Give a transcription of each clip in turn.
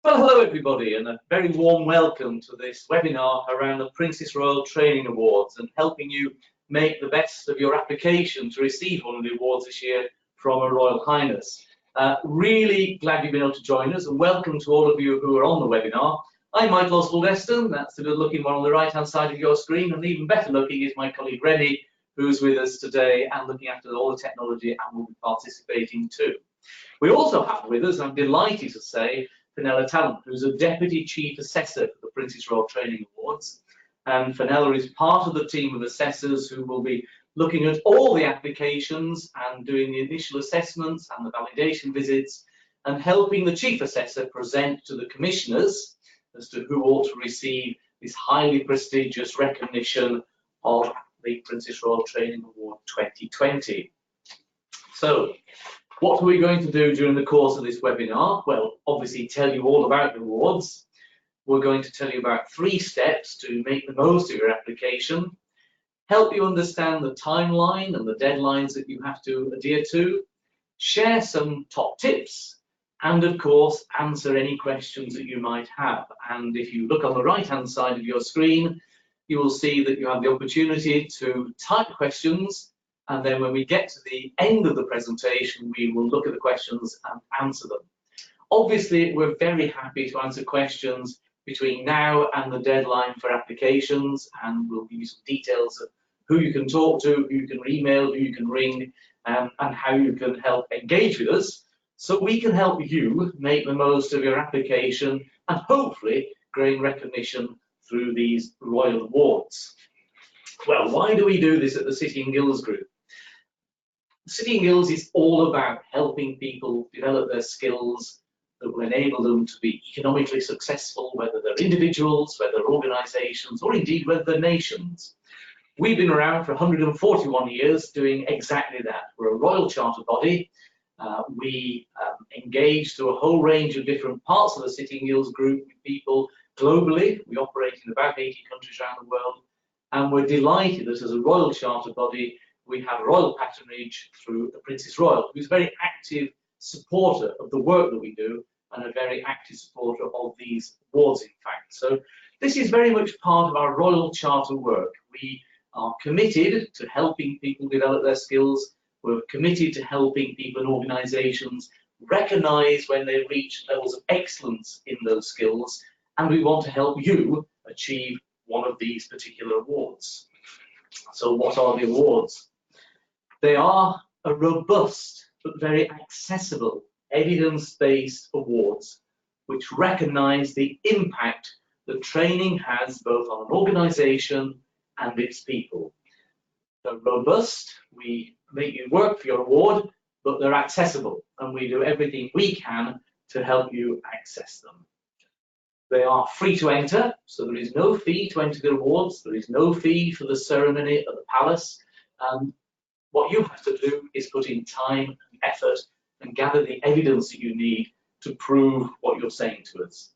Well, hello everybody, and a very warm welcome to this webinar around the Princess Royal Training Awards and helping you make the best of your application to receive one of the awards this year from Her Royal Highness. Really glad you've been able to join us, and welcome to all of you who are on the webinar. I'm Michael Osbaldeston, that's the good looking one on the right hand side of your screen, and even better looking is my colleague Remi, who's with us today and looking after all the technology and will be participating too. We also have with us, I'm delighted to say, Fenella Tallon, who's a Deputy Chief Assessor for the Princess Royal Training Awards. And Fenella is part of the team of assessors who will be looking at all the applications and doing the initial assessments and the validation visits and helping the Chief Assessor present to the commissioners as to who ought to receive this highly prestigious recognition of the Princess Royal Training Award 2020. So, what are we going to do during the course of this webinar? Well, obviously tell you all about the awards. We're going to tell you about 3 steps to make the most of your application, help you understand the timeline and the deadlines that you have to adhere to, share some top tips, and of course, answer any questions that you might have. And if you look on the right-hand side of your screen, you will see that you have the opportunity to type questions. And then when we get to the end of the presentation, we will look at the questions and answer them. Obviously, we're very happy to answer questions between now and the deadline for applications, and we'll give you some details of who you can talk to, who you can email, who you can ring, and how you can help engage with us, so we can help you make the most of your application and hopefully gain recognition through these Royal Awards. Well, why do we do this at the City and Guilds Group? City and Guilds is all about helping people develop their skills that will enable them to be economically successful, whether they're individuals, whether they're organisations, or indeed whether they're nations. We've been around for 141 years doing exactly that. We're a Royal Charter body. We engage through a whole range of different parts of the City and Guilds Group with people globally. We operate in about 80 countries around the world, and we're delighted that as a Royal Charter body, we have royal patronage through the Princess Royal, who's a very active supporter of the work that we do and a very active supporter of these awards, in fact. So this is very much part of our Royal Charter work. We are committed to helping people develop their skills. We're committed to helping people and organisations recognise when they reach levels of excellence in those skills, and we want to help you achieve one of these particular awards. So what are the awards? They are a robust but very accessible evidence-based awards which recognise the impact that training has both on an organisation and its people. They're robust, we make you work for your award, but they're accessible, and we do everything we can to help you access them. They are free to enter, so there is no fee to enter the awards, there is no fee for the ceremony at the palace, and what you have to do is put in time and effort and gather the evidence that you need to prove what you're saying to us.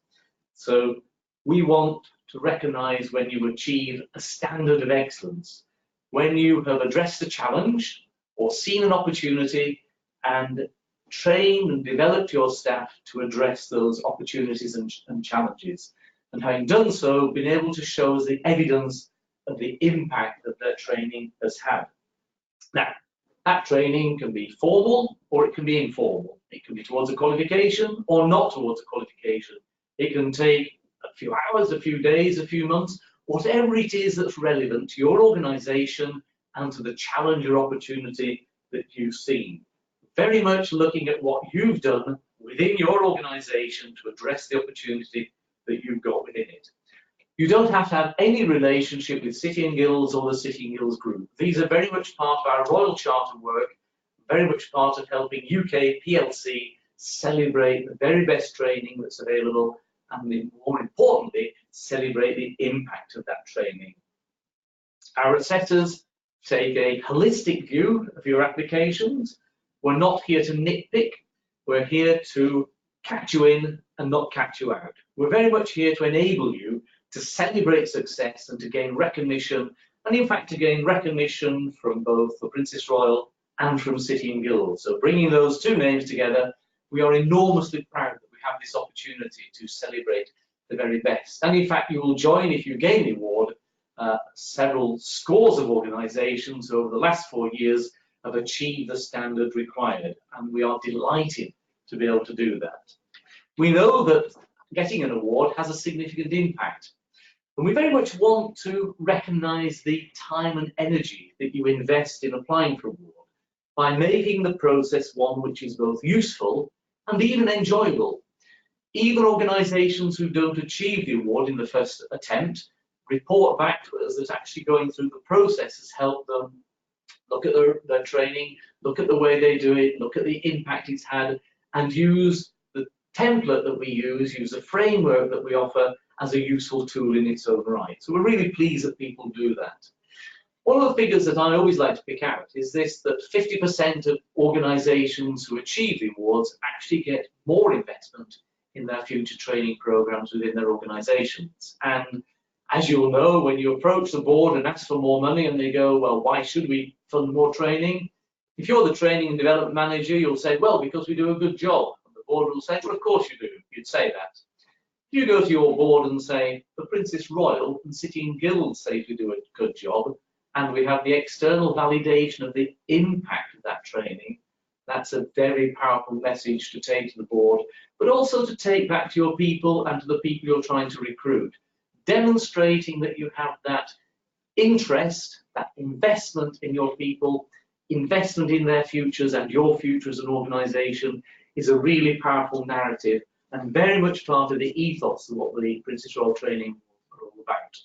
So we want to recognise when you achieve a standard of excellence, when you have addressed a challenge or seen an opportunity and trained and developed your staff to address those opportunities and challenges, and having done so, been able to show us the evidence of the impact that their training has had. Now, that training can be formal or it can be informal. It can be towards a qualification or not towards a qualification. It can take a few hours, a few days, a few months, whatever it is that's relevant to your organisation and to the challenge or opportunity that you've seen. Very much looking at what you've done within your organisation to address the opportunity that you've got within it. You don't have to have any relationship with City and Guilds or the City and Guilds Group. These are very much part of our Royal Charter work, very much part of helping UK PLC celebrate the very best training that's available, and more importantly, celebrate the impact of that training. Our assessors take a holistic view of your applications. We're not here to nitpick, we're here to catch you in and not catch you out. We're very much here to enable you to celebrate success and to gain recognition, and in fact to gain recognition from both the Princess Royal and from City and Guilds. So bringing those two names together, we are enormously proud that we have this opportunity to celebrate the very best. And in fact, you will join, if you gain the award, several scores of organisations over the last 4 years have achieved the standard required, and we are delighted to be able to do that. We know that getting an award has a significant impact, and we very much want to recognise the time and energy that you invest in applying for an award by making the process one which is both useful and even enjoyable. Even organisations who don't achieve the award in the first attempt report back to us that actually going through the process has helped them look at their training, look at the way they do it, look at the impact it's had, and use the template that we use the framework that we offer as a useful tool in its own right. So we're really pleased that people do that. One of the figures that I always like to pick out is this, that 50% of organisations who achieve the awards actually get more investment in their future training programs within their organisations. And as you'll know, when you approach the board and ask for more money and they go, well, why should we fund more training? If you're the training and development manager, you'll say, well, because we do a good job. And the board will say, well, of course you do. You'd say that. If you go to your board and say, the Princess Royal and City and Guilds say we do a good job, and we have the external validation of the impact of that training, that's a very powerful message to take to the board, but also to take back to your people and to the people you're trying to recruit, demonstrating that you have that interest, that investment in your people, investment in their futures and your future as an organisation is a really powerful narrative and very much part of the ethos of what the Princess Royal Training are all about.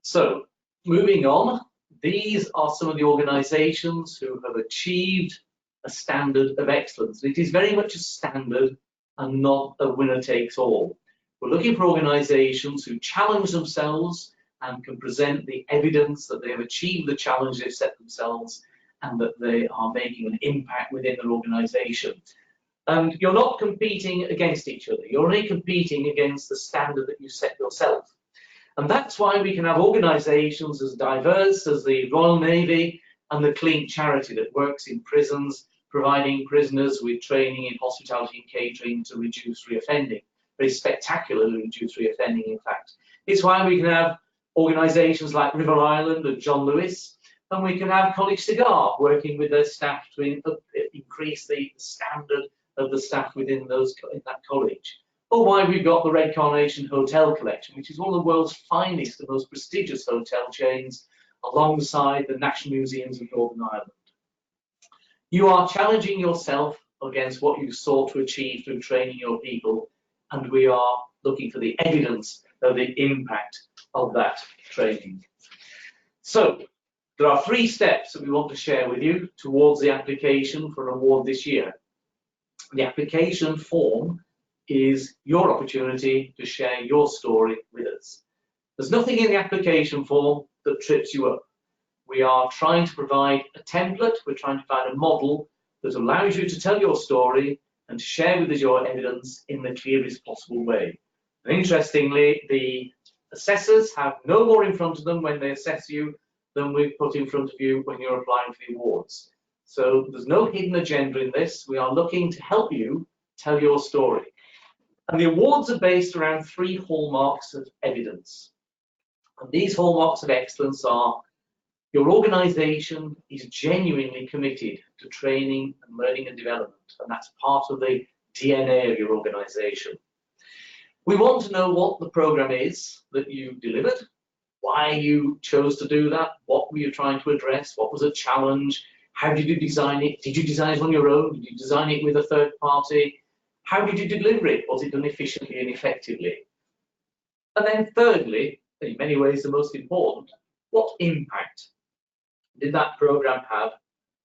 So, moving on, these are some of the organisations who have achieved a standard of excellence. It is very much a standard and not a winner takes all. We're looking for organisations who challenge themselves and can present the evidence that they have achieved the challenge they've set themselves and that they are making an impact within their organisation. And you're not competing against each other, you're only competing against the standard that you set yourself. And that's why we can have organisations as diverse as the Royal Navy and the Clean Charity that works in prisons, providing prisoners with training in hospitality and catering to reduce reoffending. Very spectacularly reduce reoffending, in fact. It's why we can have organisations like River Island and John Lewis, and we can have College Cigar working with their staff to increase the standard of the staff within that college. Or why we've got the Red Carnation Hotel Collection, which is one of the world's finest and most prestigious hotel chains, alongside the National Museums of Northern Ireland. You are challenging yourself against what you sought to achieve through training your people, and we are looking for the evidence of the impact of that training. So, there are 3 steps that we want to share with you towards the application for an award this year. The application form is your opportunity to share your story with us. There's nothing in the application form that trips you up. We are trying to provide a template, we're trying to find a model that allows you to tell your story and to share with us your evidence in the clearest possible way. And interestingly, the assessors have no more in front of them when they assess you than we've put in front of you when you're applying for the awards. So there's no hidden agenda in this. We are looking to help you tell your story. And the awards are based around 3 hallmarks of evidence. And these hallmarks of excellence are: your organisation is genuinely committed to training and learning and development, and that's part of the DNA of your organisation. We want to know what the programme is that you delivered, why you chose to do that, what were you trying to address, what was a challenge, how did you design it, did you design it on your own, did you design it with a third party, how did you deliver it, was it done efficiently and effectively? And then thirdly, in many ways the most important, what impact did that programme have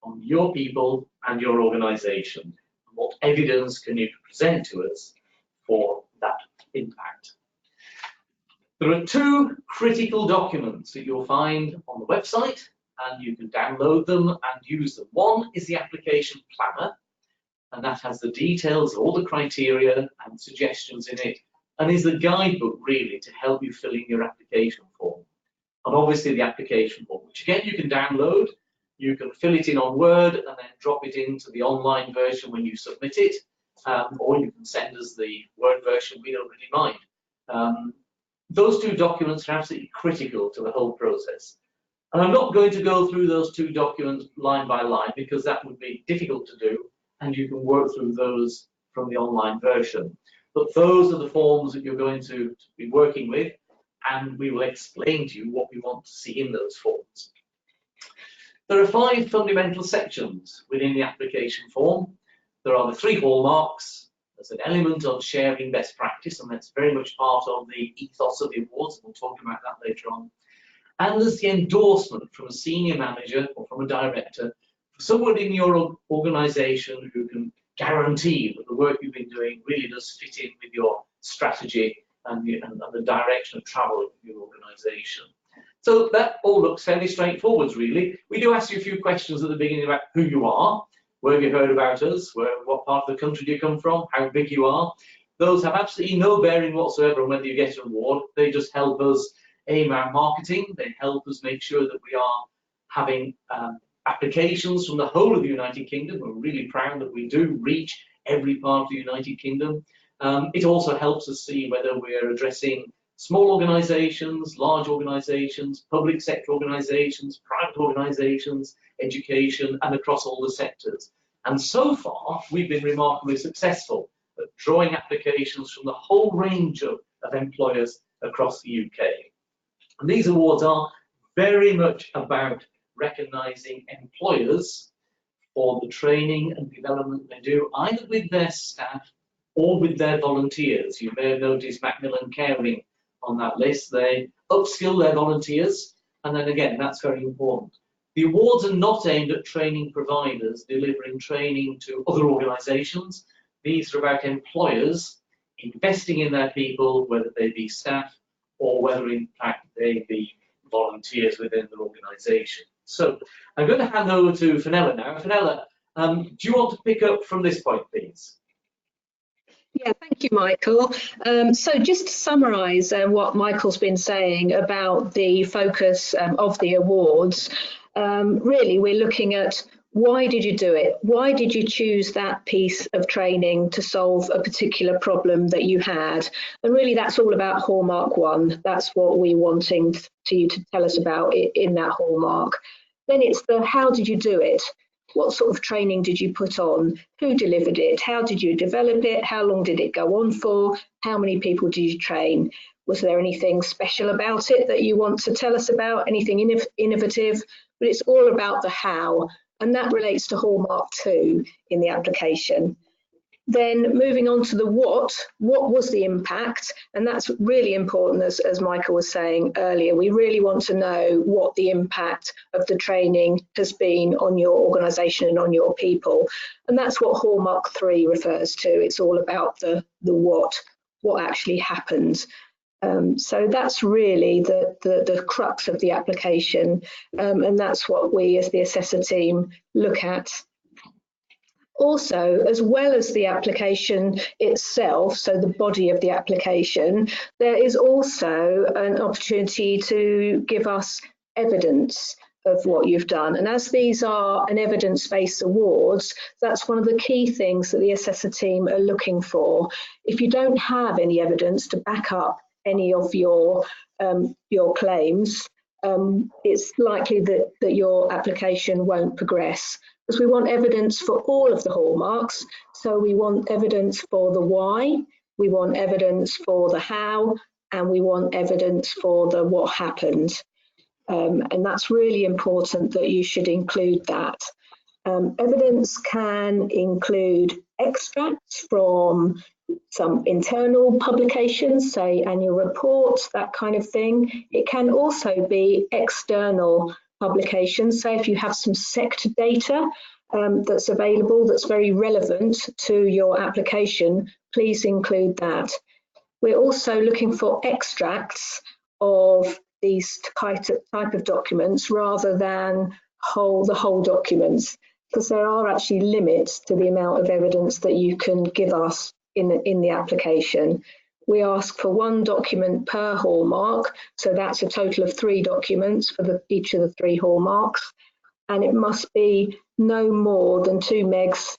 on your people and your organisation? And what evidence can you present to us for that impact? There are 2 critical documents that you'll find on the website, and you can download them and use them. One is the application planner, and that has the details, all the criteria and suggestions in it, and is the guidebook really to help you fill in your application form. And obviously the application form, which again you can download, you can fill it in on Word and then drop it into the online version when you submit it. or you can send us the Word version, we don't really mind. Those two documents are absolutely critical to the whole process. And I'm not going to go through those two documents line by line because that would be difficult to do, and you can work through those from the online version. But those are the forms that you're going to be working with, and we will explain to you what we want to see in those forms. There are 5 fundamental sections within the application form. There are the 3 hallmarks. There's an element on sharing best practice, and that's very much part of the ethos of the awards. We'll talk about that later on. And there's the endorsement from a senior manager or from a director, for someone in your organisation who can guarantee that the work you've been doing really does fit in with your strategy and the direction of travel of your organisation. So that all looks fairly straightforward, really. We do ask you a few questions at the beginning about who you are, where have you heard about us, what part of the country do you come from, how big you are. Those have absolutely no bearing whatsoever on whether you get an award. They just help us aim our marketing. They help us make sure that we are having applications from the whole of the United Kingdom. We're really proud that we do reach every part of the United Kingdom. It also helps us see whether we're addressing small organisations, large organisations, public sector organisations, private organisations, education, and across all the sectors. And so far, we've been remarkably successful at drawing applications from the whole range of employers across the UK. And these awards are very much about recognising employers for the training and development they do, either with their staff or with their volunteers. You may have noticed Macmillan Caring on that list. They upskill their volunteers, and then again, that's very important. The awards are not aimed at training providers delivering training to other organisations. These are about employers investing in their people, whether they be staff or whether in fact they be volunteers within their organisation. So I'm going to hand over to Fenella now. Fenella, do you want to pick up from this point, please? Yeah, thank you, Michael. So just to summarise what Michael's been saying about the focus of the awards, really we're looking at why did you do it? Why did you choose that piece of training to solve a particular problem that you had? And really that's all about Hallmark 1. That's what we're wanting you to tell us about in that Hallmark. Then it's the how did you do it? What sort of training did you put on? Who delivered it? How did you develop it? How long did it go on for? How many people did you train? Was there anything special about it that you want to tell us about? Anything innovative? But it's all about the how, and that relates to Hallmark 2 in the application. Then moving on to the what was the impact? And that's really important, as Michael was saying earlier. We really want to know what the impact of the training has been on your organisation and on your people. And that's what Hallmark 3 refers to. It's all about the what actually happened. So that's really the crux of the application, and that's what we as the assessor team look at. Also, as well as the application itself, so the body of the application, there is also an opportunity to give us evidence of what you've done. And as these are an evidence-based awards, that's one of the key things that the assessor team are looking for. If you don't have any evidence to back up any of your claims, it's likely that your application won't progress. Because we want evidence for all of the hallmarks. So we want evidence for the why, we want evidence for the how, and we want evidence for the what happened. And that's really important that you should include that. Evidence can include extracts from some internal publications, say annual reports, that kind of thing. It can also be external publications. So if you have some sector data that's available, that's very relevant to your application, please include that. We're also looking for extracts of these type of documents rather than the whole documents, because there are actually limits to the amount of evidence that you can give us in the application. We ask for 1 document per hallmark, so that's a total of 3 documents for each of the 3 hallmarks, and it must be no more than 2 megs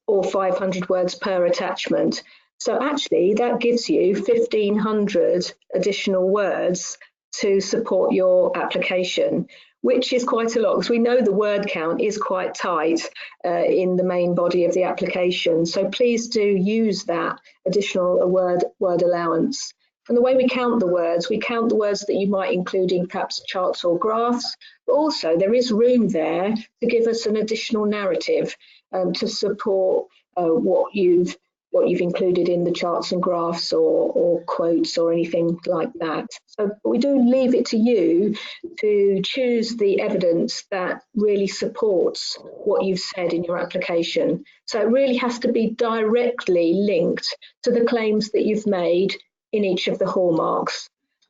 or 500 words per attachment. So actually that gives you 1,500 additional words to support your application, which is quite a lot, because we know the word count is quite tight in the main body of the application. So please do use that additional word allowance. And the way we count the words that you might include in perhaps charts or graphs, but also there is room there to give us an additional narrative to support what you've included in the charts and graphs or quotes or anything like that. So we do leave it to you to choose the evidence that really supports what you've said in your application. So it really has to be directly linked to the claims that you've made in each of the hallmarks.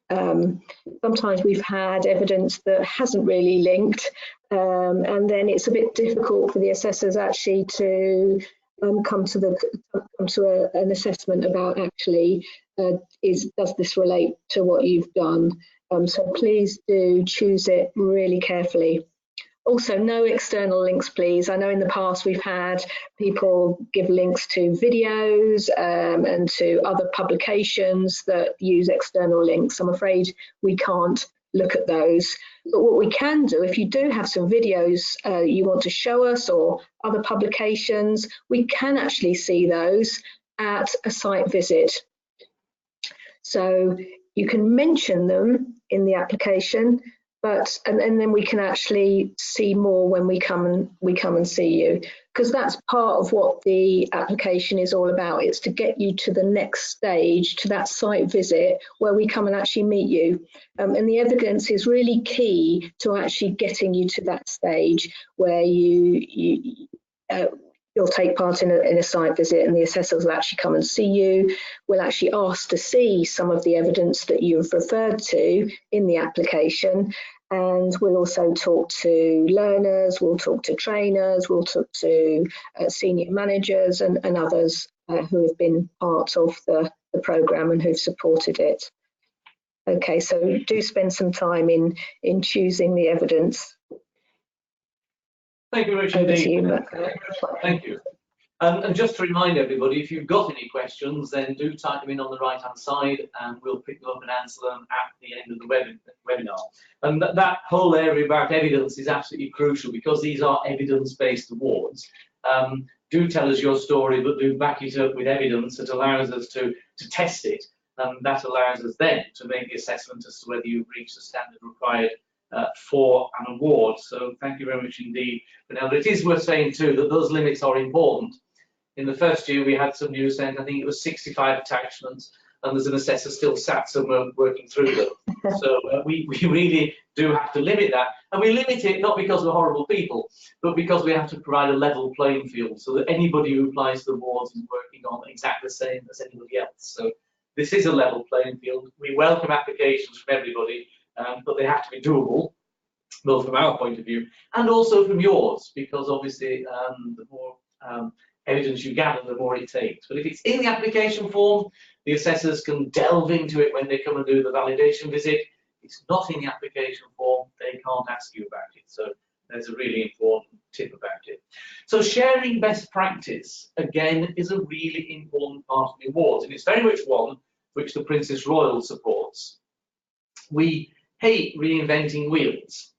Sometimes we've had evidence that hasn't really linked, and then it's a bit difficult for the assessors actually to come to an assessment about actually does this relate to what you've done. So please do choose it really carefully. Also, no external links, please. I know in the past we've had people give links to videos and to other publications that use external links. I'm afraid we can't look at those. But what we can do, if you do have some videos you want to show us or other publications, we can actually see those at a site visit. So you can mention them in the application, and then we can actually see more when we come and see you, because that's part of what the application is all about. It's to get you to the next stage, to that site visit where we come and actually meet you. And the evidence is really key to actually getting you to that stage where you'll take part in a site visit, and the assessors will actually come and see you. We'll actually ask to see some of the evidence that you've referred to in the application. And we'll also talk to learners, we'll talk to trainers, we'll talk to senior managers and others who have been part of the programme and who've supported it. Okay, so do spend some time in choosing the evidence. Thank you very much indeed. Thank you. And just to remind everybody, if you've got any questions, then do type them in on the right-hand side and we'll pick them up and answer them at the end of the webinar. And that whole area about evidence is absolutely crucial, because these are evidence-based awards. Do tell us your story, but do back it up with evidence that allows us to test it. And that allows us then to make the assessment as to whether you've reached the standard required for an award. So thank you very much indeed, Fenella. It is worth saying too that those limits are important. In the first year we had somebody who sent, I think it was 65 attachments, and there's an assessor still sat somewhere working through them. So we really do have to limit that, and we limit it not because we're horrible people, but because we have to provide a level playing field so that anybody who applies to the awards is working on exactly the same as anybody else. So this is a level playing field. We welcome applications from everybody, but they have to be doable, both from our point of view and also from yours, because obviously the more evidence you gather, the more it takes. But if it's in the application form, the assessors can delve into it when they come and do the validation visit. If it's not in the application form, they can't ask you about it. So there's a really important tip about it. So sharing best practice, again, is a really important part of the awards, and it's very much one which the Princess Royal supports. We hate reinventing wheels,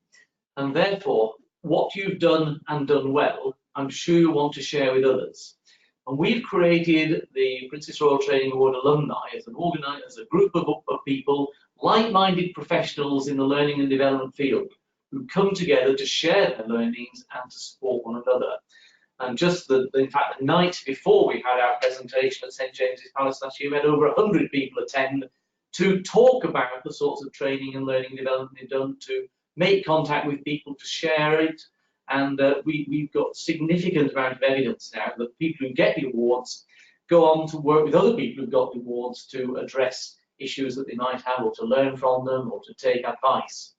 and therefore what you've done and done well, I'm sure you want to share with others. And we've created the Princess Royal Training Award alumni as a group of people, like-minded professionals in the learning and development field, who come together to share their learnings and to support one another. And just in fact, the night before we had our presentation at St James's Palace last year, we had over 100 people attend to talk about the sorts of training and learning development they've done, to make contact with people, to share it. And we've got significant amount of evidence now that people who get the awards go on to work with other people who've got the awards to address issues that they might have, or to learn from them, or to take advice.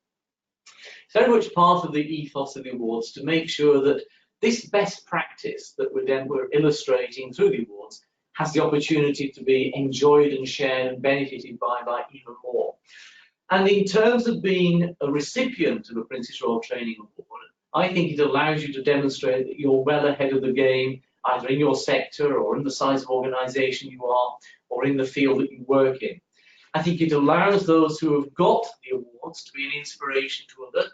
It's very much part of the ethos of the awards to make sure that this best practice that we're illustrating through the awards has the opportunity to be enjoyed and shared and benefited by even more. And in terms of being a recipient of a Princess Royal Training Award, I think it allows you to demonstrate that you're well ahead of the game either in your sector or in the size of organisation you are, or in the field that you work in. I think it allows those who have got the awards to be an inspiration to others,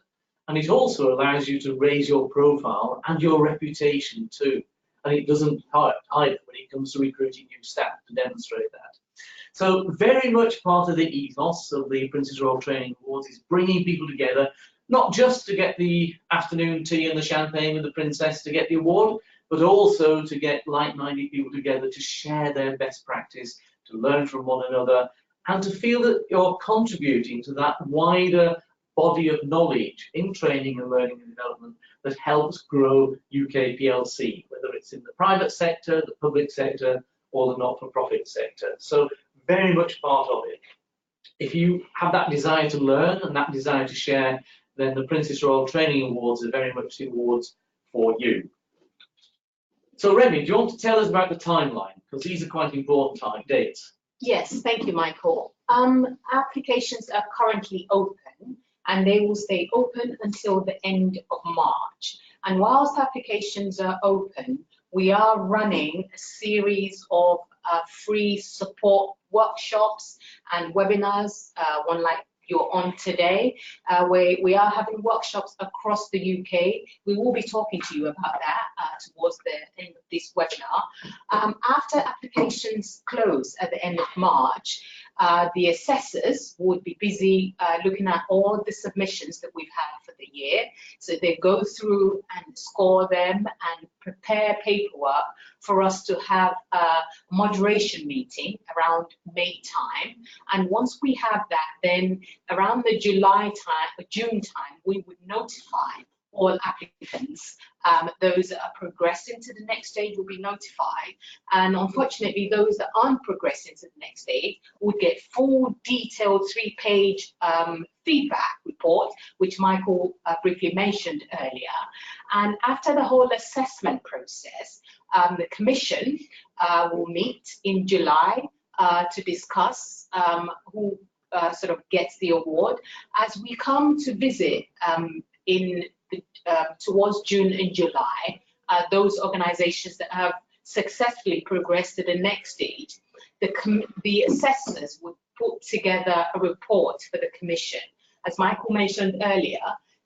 and it also allows you to raise your profile and your reputation too. And it doesn't hurt either when it comes to recruiting new staff to demonstrate that. So very much part of the ethos of the Princess Royal Training Awards is bringing people together, not just to get the afternoon tea and the champagne with the princess to get the award, but also to get like-minded people together to share their best practice, to learn from one another, and to feel that you're contributing to that wider body of knowledge in training and learning and development that helps grow UK PLC, whether it's in the private sector, the public sector, or the not-for-profit sector. So very much part of it. If you have that desire to learn and that desire to share, then the Princess Royal Training Awards are very much the awards for you. So Remi, do you want to tell us about the timeline? Because these are quite important dates. Yes, thank you, Michael. Applications are currently open, and they will stay open until the end of March. And whilst applications are open, we are running a series of free support workshops and webinars, one like you're on today, where we are having workshops across the UK. We will be talking to you about that towards the end of this webinar. After applications close at the end of March, the assessors would be busy looking at all the submissions that we've had for the year. So they go through and score them and prepare paperwork for us to have a moderation meeting around May time. And once we have that, then around the July time or June time, we would notify all applicants. Those that are progressing to the next stage will be notified, and unfortunately those that aren't progressing to the next stage would get full detailed 3-page feedback report, which Michael briefly mentioned earlier. And after the whole assessment process, the Commission will meet in July to discuss who sort of gets the award. As we come to visit towards June and July, those organisations that have successfully progressed to the next stage, the assessors would put together a report for the Commission. As Michael mentioned earlier,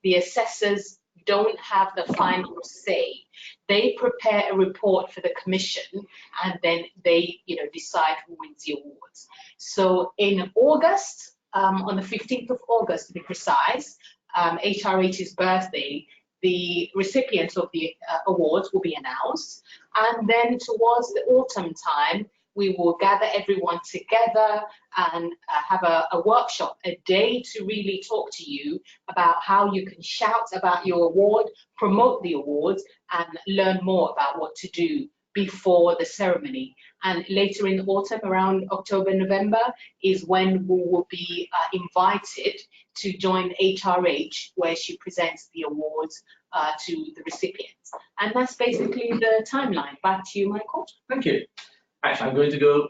the assessors don't have the final say. They prepare a report for the Commission, and then they, decide who wins the awards. So in August, on the 15th of August to be precise, HRH's birthday, the recipients of the awards will be announced, and then towards the autumn time, we will gather everyone together and have a workshop, a day to really talk to you about how you can shout about your award, promote the awards, and learn more about what to do before the ceremony. And later in the autumn, around October, November, is when we will be invited to join HRH, where she presents the awards to the recipients. And that's basically the timeline. Back to you, Michael. Thank you. Actually, I'm going to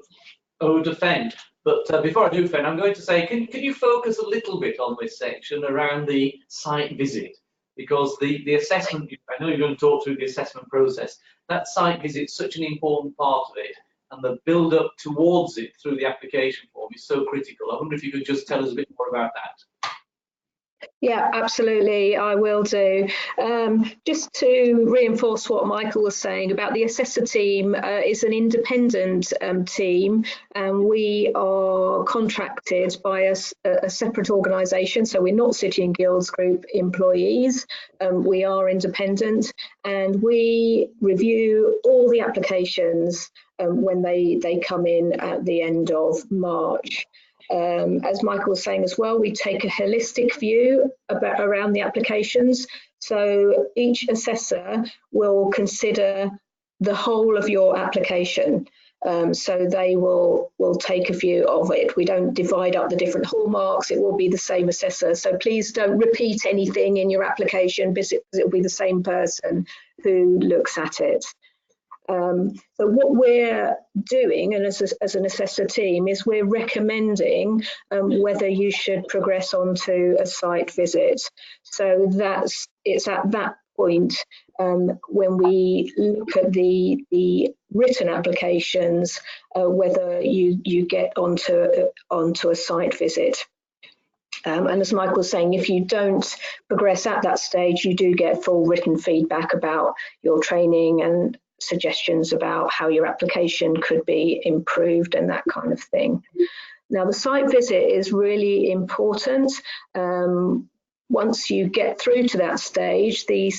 go defend. But before I do, Fen, I'm going to say, can you focus a little bit on this section around the site visit? Because the assessment, I know you're going to talk through the assessment process, that site visit is such an important part of it, and the build up towards it through the application form is so critical. I wonder if you could just tell us a bit more about that. Yeah, absolutely, I will do. Just to reinforce what Michael was saying about the assessor team, is an independent team, and we are contracted by a separate organisation, so we're not City and Guilds Group employees. We are independent, and we review all the applications when they come in at the end of March. As Michael was saying as well, we take a holistic view around the applications. So each assessor will consider the whole of your application. So they will take a view of it. We don't divide up the different hallmarks. It will be the same assessor. So please don't repeat anything in your application, because it will be the same person who looks at it. So what we're doing, and as an assessor team, is we're recommending whether you should progress on to a site visit. So it's at that point when we look at the written applications, whether you get onto a site visit. And as Michael was saying, if you don't progress at that stage, you do get full written feedback about your training and suggestions about how your application could be improved and that kind of thing. Now, the site visit is really important. Once you get through to that stage, the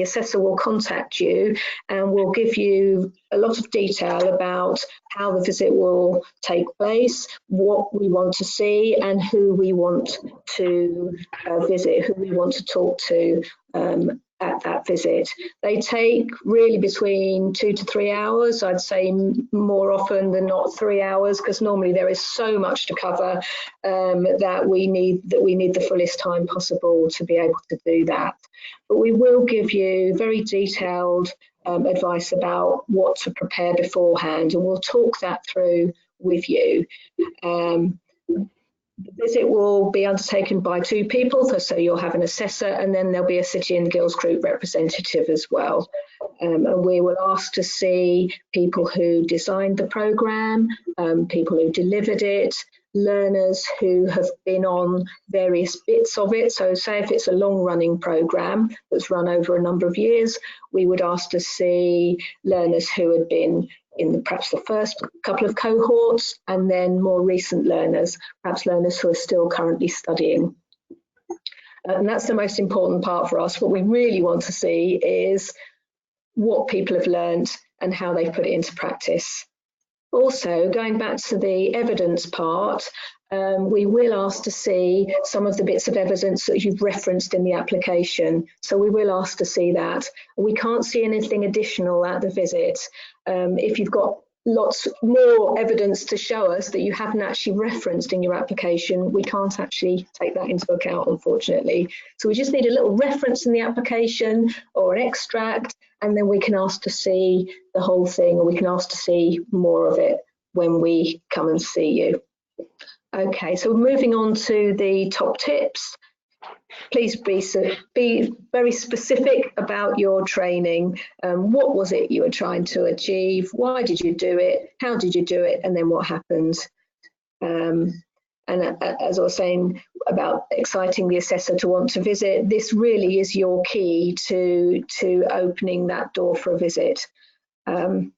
assessor will contact you and will give you a lot of detail about how the visit will take place, what we want to see, and who we want to visit, who we want to talk to at that visit. They take really between 2 to 3 hours. I'd say more often than not 3 hours, because normally there is so much to cover that we need the fullest time possible to be able to do that. But we will give you very detailed advice about what to prepare beforehand, and we'll talk that through with you. The visit will be undertaken by 2 people, so you'll have an assessor and then there'll be a City and Guilds Group representative as well. And we will ask to see people who designed the programme, people who delivered it, learners who have been on various bits of it. So say if it's a long-running programme that's run over a number of years, we would ask to see learners who had been in perhaps the first couple of cohorts, and then more recent learners, perhaps learners who are still currently studying. And that's the most important part for us. What we really want to see is what people have learned and how they've put it into practice. Also, going back to the evidence part, we will ask to see some of the bits of evidence that you've referenced in the application. So we will ask to see that. We can't see anything additional at the visit. If you've got lots more evidence to show us that you haven't actually referenced in your application, we can't actually take that into account, unfortunately. So we just need a little reference in the application or an extract, and then we can ask to see the whole thing, or we can ask to see more of it when we come and see you. Okay, so moving on to the top tips. Please be very specific about your training. What was it you were trying to achieve? Why did you do it? How did you do it? And then what happened? And as I was saying about exciting the assessor to want to visit, this really is your key to opening that door for a visit. And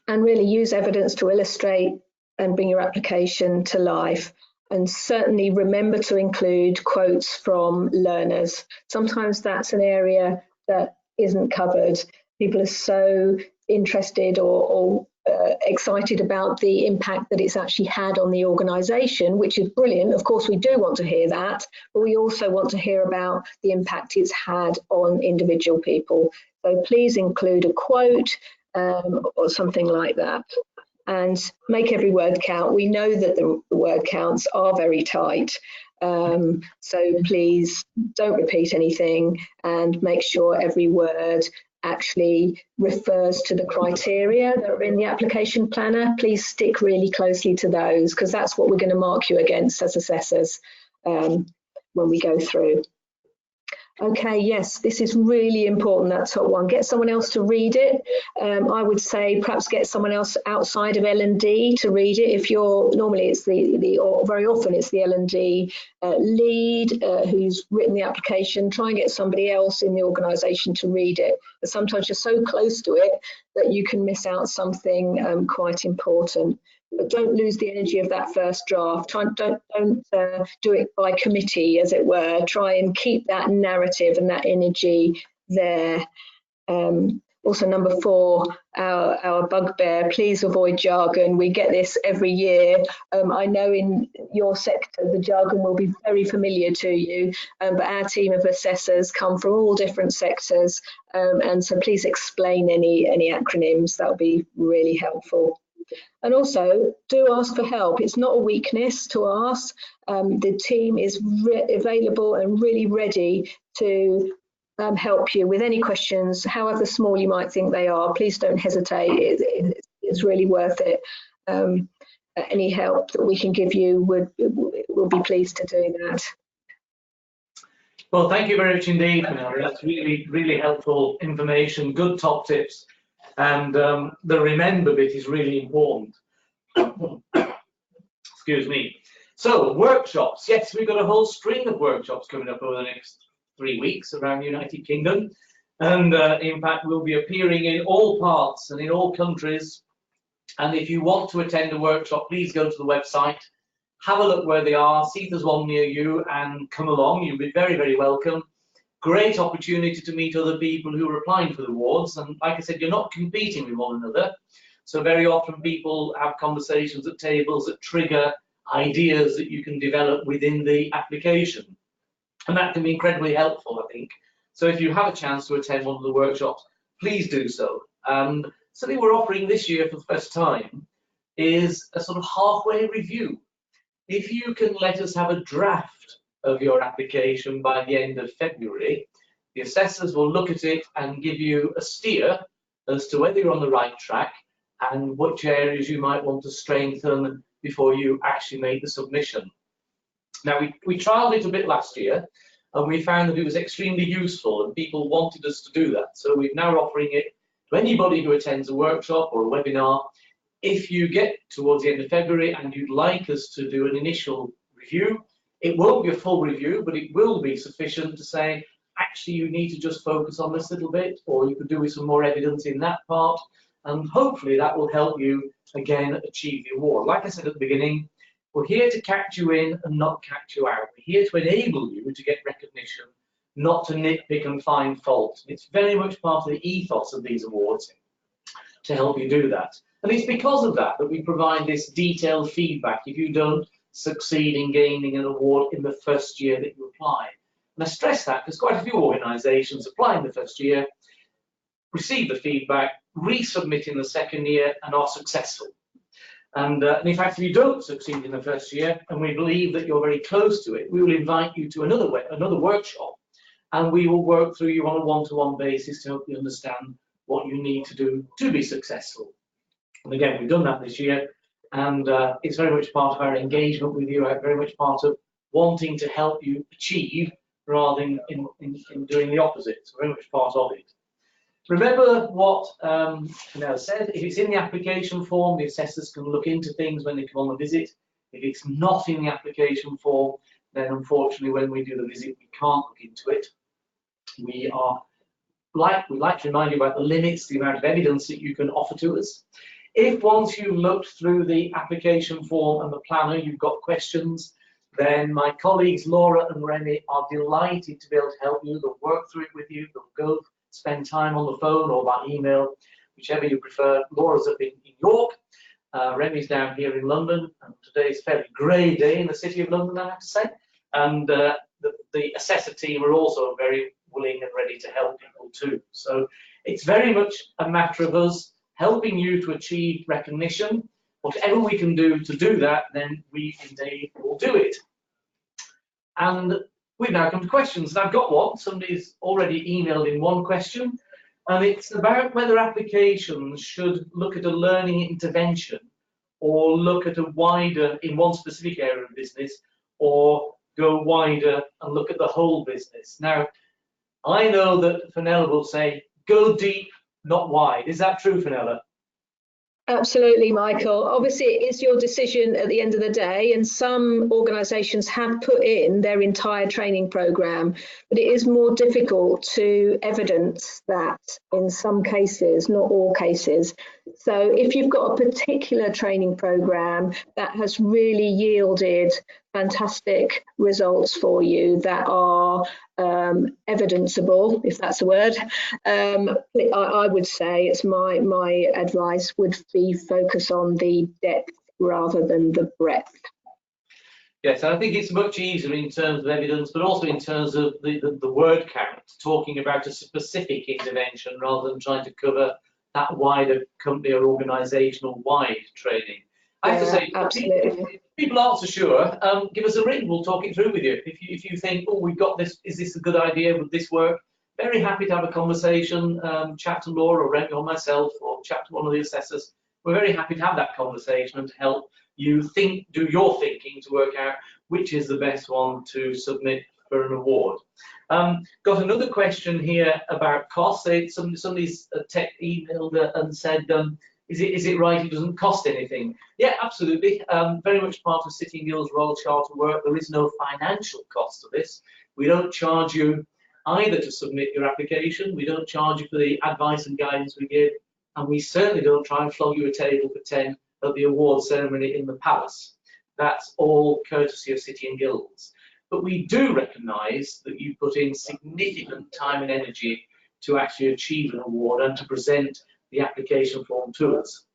really use evidence to illustrate and bring your application to life. And certainly remember to include quotes from learners. Sometimes that's an area that isn't covered. People are so interested or excited about the impact that it's actually had on the organisation, which is brilliant. Of course, we do want to hear that, but we also want to hear about the impact it's had on individual people. So please include a quote or something like that. And make every word count. We know that the word counts are very tight. So please don't repeat anything and make sure every word actually refers to the criteria that are in the application planner. Please stick really closely to those, because that's what we're going to mark you against as assessors when we go through. Okay, yes, this is really important, that top one. Get someone else to read it. I would say perhaps get someone else outside of L&D to read it. If you're, normally it's or very often it's the L&D lead who's written the application. Try and get somebody else in the organisation to read it. But sometimes you're so close to it that you can miss out something quite important. But don't lose the energy of that first draft. Don't do it by committee, as it were. Try and keep that narrative and that energy there. Also, number 4, our bugbear, please avoid jargon. We get this every year. I know in your sector, the jargon will be very familiar to you, but our team of assessors come from all different sectors. And so please explain any acronyms. That would be really helpful. And also, do ask for help. It's not a weakness to ask. The team is available and really ready to help you with any questions, however small you might think they are. Please don't hesitate. It's really worth it. Any help that we can give you, we'll be pleased to do that. Well, thank you very much indeed, Fenella. That's really, really helpful information, good top tips. And the remember bit is really important. Excuse me. So, workshops. Yes, we've got a whole string of workshops coming up over the next 3 weeks around the United Kingdom. And in fact, we'll be appearing in all parts and in all countries. And if you want to attend a workshop, please go to the website, have a look where they are, see if there's one near you, and come along. You'll be very, very welcome. Great opportunity to meet other people who are applying for the awards. And like I said, you're not competing with one another. So very often people have conversations at tables that trigger ideas that you can develop within the application. And that can be incredibly helpful, I think. So if you have a chance to attend one of the workshops, please do so. Something we're offering this year for the first time is a sort of halfway review. If you can let us have a draft of your application by the end of February, the assessors will look at it and give you a steer as to whether you're on the right track and which areas you might want to strengthen before you actually make the submission. Now, we trialled it a bit last year, and we found that it was extremely useful, and people wanted us to do that. So we're now offering it to anybody who attends a workshop or a webinar. If you get towards the end of February and you'd like us to do an initial review, it won't be a full review, but it will be sufficient to say, actually, you need to just focus on this little bit, or you could do with some more evidence in that part, and hopefully that will help you, again, achieve the award. Like I said at the beginning, we're here to catch you in and not catch you out. We're here to enable you to get recognition, not to nitpick and find fault. It's very much part of the ethos of these awards to help you do that. And it's because of that that we provide this detailed feedback if you don't succeed in gaining an award in the first year that you apply. And I stress that because quite a few organisations apply in the first year, receive the feedback, resubmit in the second year, and are successful. And in fact, if you don't succeed in the first year, and we believe that you're very close to it, we will invite you to another workshop, and we will work through you on a one-to-one basis to help you understand what you need to do to be successful. And again, we've done that this year, and it's very much part of our engagement with you, very much part of wanting to help you achieve rather than in doing the opposite. So very much part of it. Remember what Fenella said, if it's in the application form, the assessors can look into things when they come on the visit. If it's not in the application form, then unfortunately when we do the visit, we can't look into it. We'd like to remind you about the limits, the amount of evidence that you can offer to us. If once you've looked through the application form and the planner, you've got questions, then my colleagues Laura and Remi are delighted to be able to help you. They'll work through it with you, they'll go spend time on the phone or by email, whichever you prefer. Laura's up in York, Remi's down here in London, and today's a fairly grey day in the city of London, I have to say. And the assessor team are also very willing and ready to help people too. So it's very much a matter of us helping you to achieve recognition. Whatever we can do to do that, then we indeed will do it. And we've now come to questions, and I've got one. Somebody's already emailed in one question, and it's about whether applications should look at a learning intervention or look at a wider, in one specific area of business, or go wider and look at the whole business. Now, I know that Fenella will say, go deep, not wide. Is that true, Fenella? Absolutely, Michael. Obviously, it is your decision at the end of the day, and some organisations have put in their entire training programme, but it is more difficult to evidence that in some cases, not all cases. So if you've got a particular training programme that has really yielded fantastic results for you that are evidenceable, if that's a word, I would say it's my advice would be focus on the depth rather than the breadth. Yes, and I think it's much easier in terms of evidence, but also in terms of the word count, talking about a specific intervention rather than trying to cover that wider company or organisational wide training. I have to say, absolutely. People aren't so sure, give us a ring, we'll talk it through with you. If you think, oh, we've got this, is this a good idea, would this work? Very happy to have a conversation, chat to Laura or Remi or myself, or chat to one of the assessors. We're very happy to have that conversation and to help you do your thinking to work out which is the best one to submit for an award. Got another question here about costs. Somebody's emailed and said, is it right it doesn't cost anything? Yeah, absolutely. Very much part of City and Guilds Royal Charter work. There is no financial cost to this. We don't charge you either to submit your application. We don't charge you for the advice and guidance we give. And we certainly don't try and flog you a table for 10 at the award ceremony in the palace. That's all courtesy of City and Guilds. But we do recognise that you put in significant time and energy to actually achieve an award and to present the application form to us,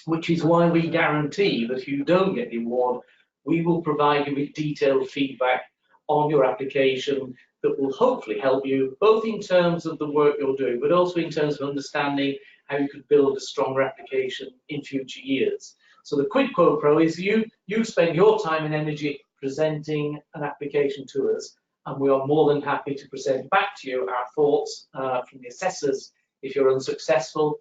which is why we guarantee that if you don't get the award, we will provide you with detailed feedback on your application that will hopefully help you both in terms of the work you're doing, but also in terms of understanding how you could build a stronger application in future years. So the quid pro quo is you spend your time and energy presenting an application to us, and we are more than happy to present back to you our thoughts from the assessors if you're unsuccessful.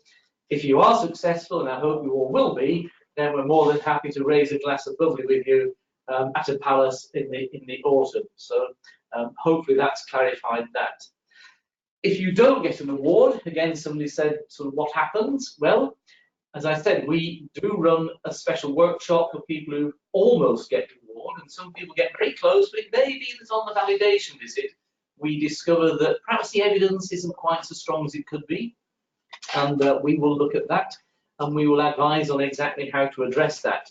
If you are successful, and I hope you all will be, then we're more than happy to raise a glass of bubbly with you at a palace in the autumn. So hopefully that's clarified that. If you don't get an award, again, somebody said sort of what happens? Well, as I said, we do run a special workshop for people who almost get the award, and some people get very close, but it may be that on the validation visit, we discover that perhaps the evidence isn't quite so strong as it could be, and we will look at that, and we will advise on exactly how to address that.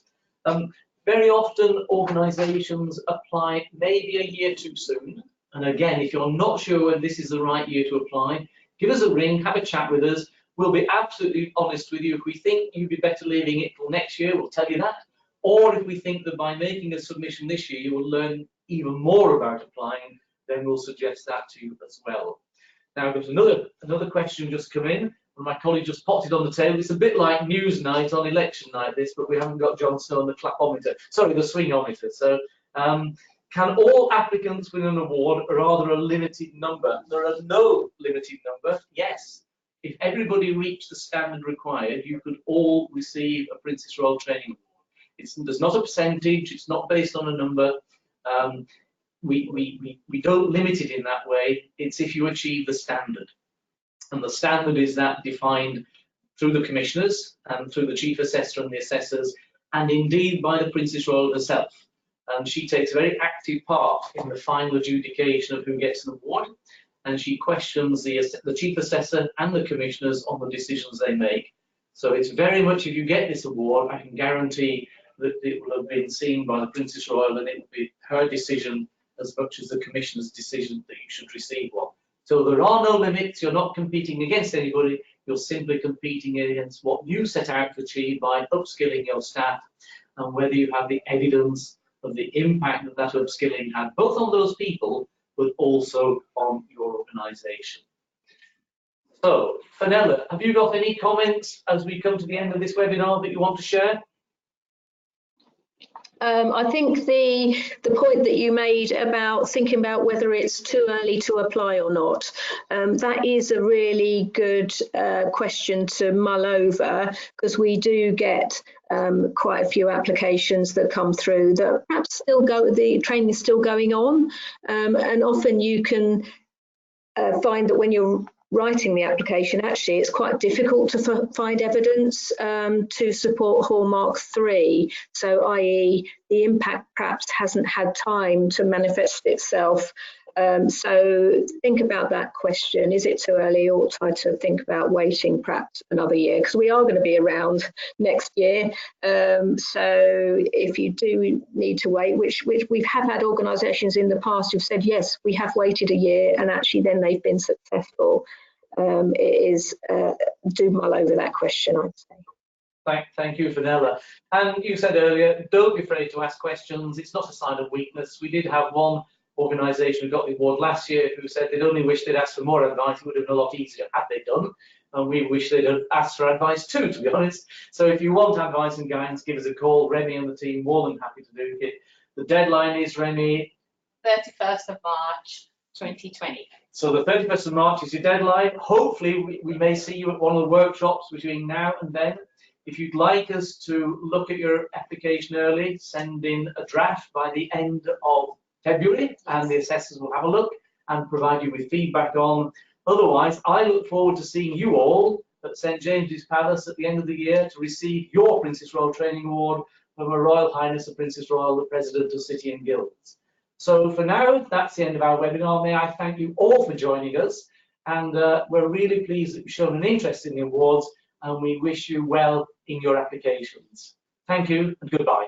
Very often, organisations apply maybe a year too soon, and again, if you're not sure when this is the right year to apply, give us a ring, have a chat with us. We'll be absolutely honest with you. If we think you'd be better leaving it till next year, we'll tell you that. Or if we think that by making a submission this year, you will learn even more about applying, then we'll suggest that to you as well. Now, there's another question just come in, and my colleague just popped it on the table. It's a bit like news night on election night, this, but we haven't got John Snow on the clapometer. Sorry, the swingometer. So, can all applicants win an award, or are there a limited number? There are no limited number. Yes. If everybody reached the standard required, you could all receive a Princess Royal Training Award. There's not a percentage, it's not based on a number. We don't limit it in that way. It's if you achieve the standard. And the standard is that defined through the commissioners and through the chief assessor and the assessors, and indeed by the Princess Royal herself. And she takes a very active part in the final adjudication of who gets an award. And she questions the chief assessor and the commissioners on the decisions they make. So it's very much, if you get this award, I can guarantee that it will have been seen by the Princess Royal, and it will be her decision as much as the commissioner's decision that you should receive one. So there are no limits. You're not competing against anybody. You're simply competing against what you set out to achieve by upskilling your staff, and whether you have the evidence of the impact that upskilling had both on those people but also on your organisation. So, Fenella, have you got any comments as we come to the end of this webinar that you want to share? I think the point that you made about thinking about whether it's too early to apply or not, that is a really good question to mull over, because we do get quite a few applications that come through that perhaps still the training is still going on, and often you can find that when you're writing the application, actually it's quite difficult to find evidence to support Hallmark 3, so i.e. the impact perhaps hasn't had time to manifest itself. So think about that question. Is it too early, or ought I to think about waiting perhaps another year? Because we are going to be around next year. So if you do need to wait, which we've had organisations in the past who've said, yes, we have waited a year, and actually then they've been successful. It is, do mull over that question, I'd say. Thank you, Fenella. And you said earlier, don't be afraid to ask questions. It's not a sign of weakness. We did have one organisation who got the award last year who said they'd only wish they'd asked for more advice. It would have been a lot easier had they done. And we wish they'd have asked for advice too, to be honest. So if you want advice and guidance, give us a call. Remi and the team more than happy to do it. The deadline is, Remi? 31st of March, 2020. So the 31st of March is your deadline. Hopefully we may see you at one of the workshops between now and then. If you'd like us to look at your application early, send in a draft by the end of February, and the assessors will have a look and provide you with feedback on. Otherwise, I look forward to seeing you all at St James's Palace at the end of the year to receive your Princess Royal Training Award from Her Royal Highness the Princess Royal, the President of City and Guilds. So for now, that's the end of our webinar. May I thank you all for joining us, and we're really pleased that you've shown an interest in the awards, and we wish you well in your applications. Thank you and goodbye.